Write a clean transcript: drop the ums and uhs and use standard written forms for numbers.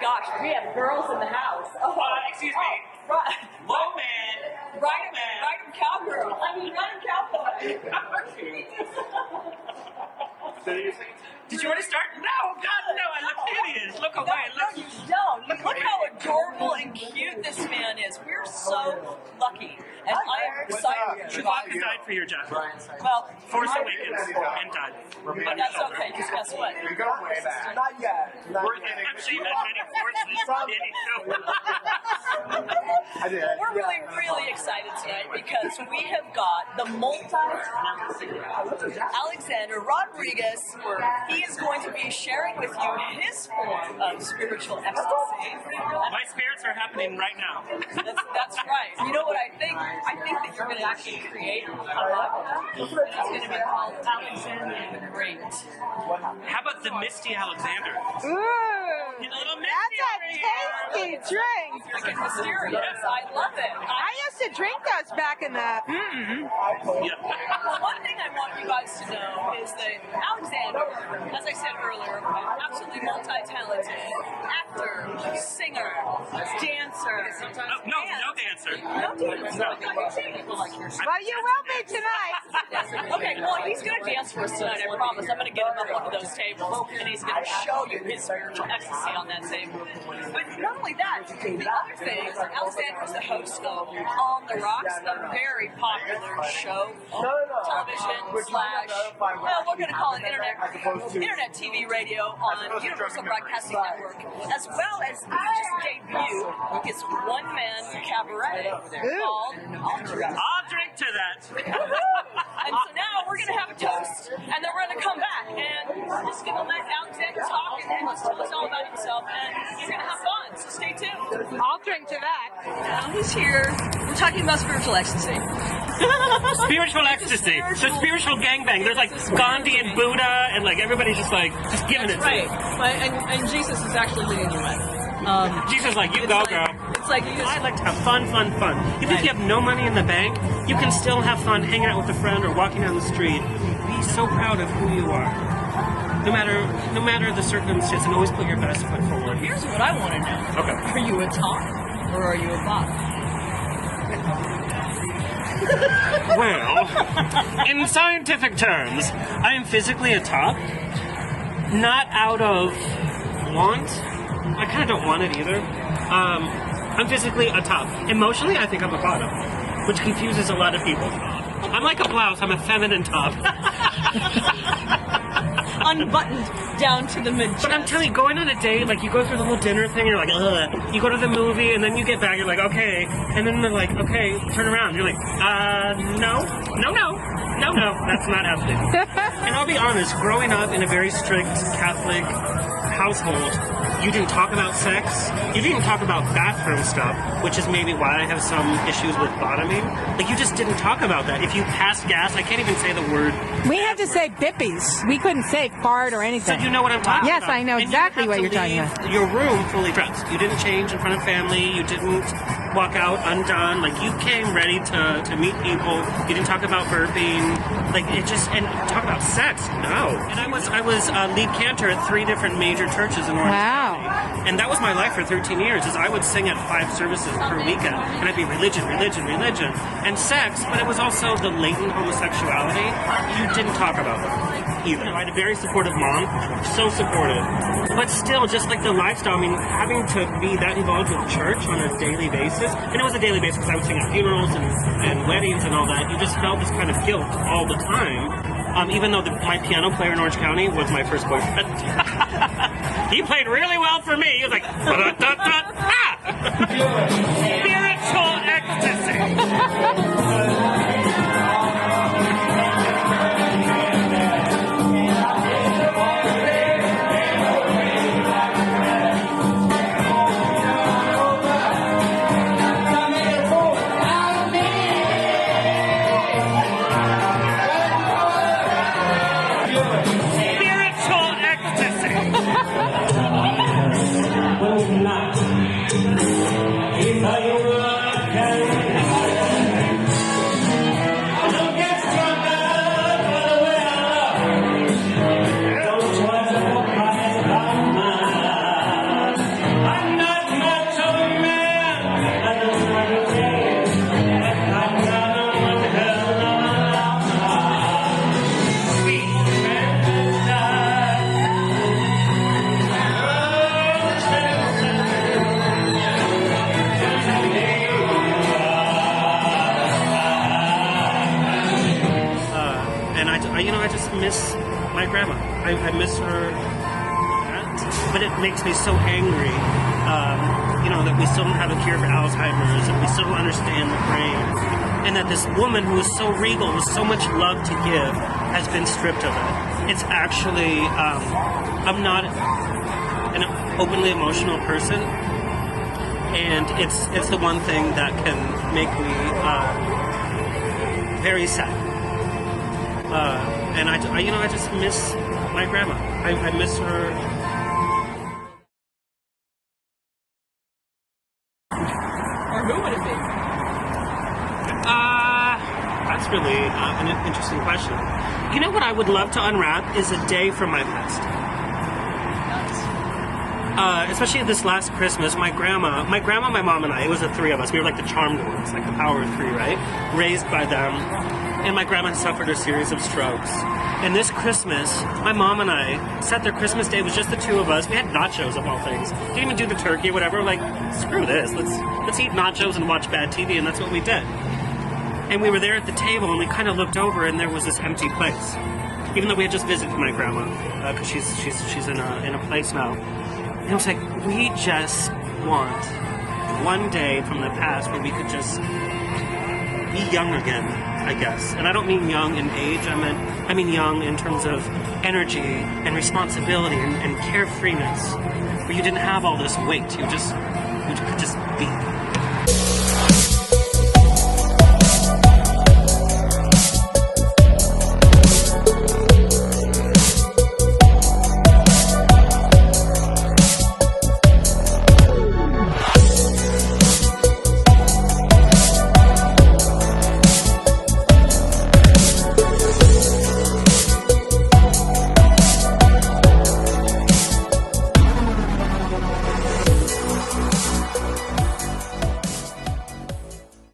gosh, we have girls in the house. Oh, excuse me. Right. Low man. Ride 'em cowgirl. I mean, ride 'em cowboy. Did you want to start? No, God, no, I look hideous. Look away. No, you don't. Look how adorable and cute this man is. We're so lucky. And I am excited. Chewbacca died for your job. Well, Force Awakens and died. But that's okay, because guess what? We go way back. Not yet. I'm sure you've had many forces. I did. We're really, really excited tonight because we have got the multi-talented Alexander Rodriguez. He is going to be sharing with you his form of spiritual ecstasy. My spirits are happening right now. That's right. You know what I think? I think that you're going to actually create a book. It's going to be called Alexander the Great. How about the Misty Alexander? Ooh, Little that's a tasty drink. Freaking mysterious. I love it. I used to drink those back in the. One thing I want you guys to know is that Alexander, as I said earlier, absolutely multi-talented actor, singer, dancer. No dancer. No dancer. Well, you will be tonight. Okay, well, he's going to dance for us tonight, I promise. I'm going to get him up onto those tables, and he's going to show you his spiritual ecstasy on that table. But not only that, the other thing is Alexander is the host of On the Rocks, a very popular show, television slash, well, we're going to call it internet TV radio on Universal Broadcasting Network, as well as he just debuted his one-man cabaret called I'll Drink to that. And so now we're going to have a toast, and then we're going to come back, and we're just going to let Alexander talk and just tell us all about himself, and you're going to have fun, so stay tuned. I'll drink to that. Now he's here. We're talking about spiritual ecstasy. Spiritual ecstasy. So spiritual gangbang. There's like Gandhi and Buddha, and like everybody's just giving it. Right. And Jesus is actually leading the way. Jesus, like, you go, girl. It's like you just. I like to have fun. Even if you have no money in the bank, you can still have fun hanging out with a friend or walking down the street. Be so proud of who you are. No matter the circumstance, and always put your best foot forward. Here's what I want to know. Okay. Are you a top or are you a bottom? Well, in scientific terms, I am physically a top. Not out of want. I kind of don't want it either. I'm physically a top. Emotionally, I think I'm a bottom, which confuses a lot of people. I'm like a blouse. I'm a feminine top. Unbuttoned down to the mid. But I'm telling you, going on a date, like you go through the whole dinner thing, you're like, ugh. You go to the movie, and then you get back, you're like, okay. And then they're like, okay, turn around. You're like, no, that's not happening. And I'll be honest, growing up in a very strict Catholic household, you didn't talk about sex. You didn't talk about bathroom stuff, which is maybe why I have some issues with bottoming. Like, you just didn't talk about that. If you passed gas, I can't even say the word. We had to say bippies. We couldn't say fart or anything. So you know what I'm talking yes, about. Yes, I know exactly what you're talking about. Your room fully dressed. You didn't change in front of family. You didn't walk out undone. Like, you came ready to meet people. You didn't talk about burping. Like, it just, and talk about sex. No. And I was lead cantor at 3 different major churches in Orange County. And that was my life for 13 years, is I would sing at 5 services per weekend. And I'd be religion. And sex, but it was also the latent homosexuality. You didn't talk about that either. I had a very supportive mom, so supportive. But still, just like the lifestyle, I mean, having to be that involved with church on a daily basis, and it was a daily basis because I would sing at funerals and weddings and all that, you just felt this kind of guilt all the time. Even though my piano player in Orange County was my first boyfriend. He played really well for me. He was like, spiritual ecstasy. I miss her, but it makes me so angry, that we still don't have a cure for Alzheimer's, and we still don't understand the brain, and that this woman who is so regal, with so much love to give, has been stripped of it. It's actually, I'm not an openly emotional person, and it's the one thing that can make me very sad. And I just miss my grandma. I miss her. Or who would it be? That's really an interesting question. You know what I would love to unwrap is a day from my past. Especially this last Christmas, my grandma, my mom, and I, it was the three of us. We were like the charmed ones, like the power of three, right? Raised by them. And my grandma suffered a series of strokes. And this Christmas, my mom and I set their Christmas day. It was just the two of us. We had nachos of all things. Didn't even do the turkey or whatever. Like, screw this. Let's eat nachos and watch bad TV, and that's what we did. And we were there at the table, and we kind of looked over, and there was this empty place. Even though we had just visited my grandma, because she's in a place now. And I was like, we just want one day from the past where we could just be young again, I guess. And I don't mean young in age, I mean young in terms of energy and responsibility and carefreeness, where you didn't have all this weight. You could just be.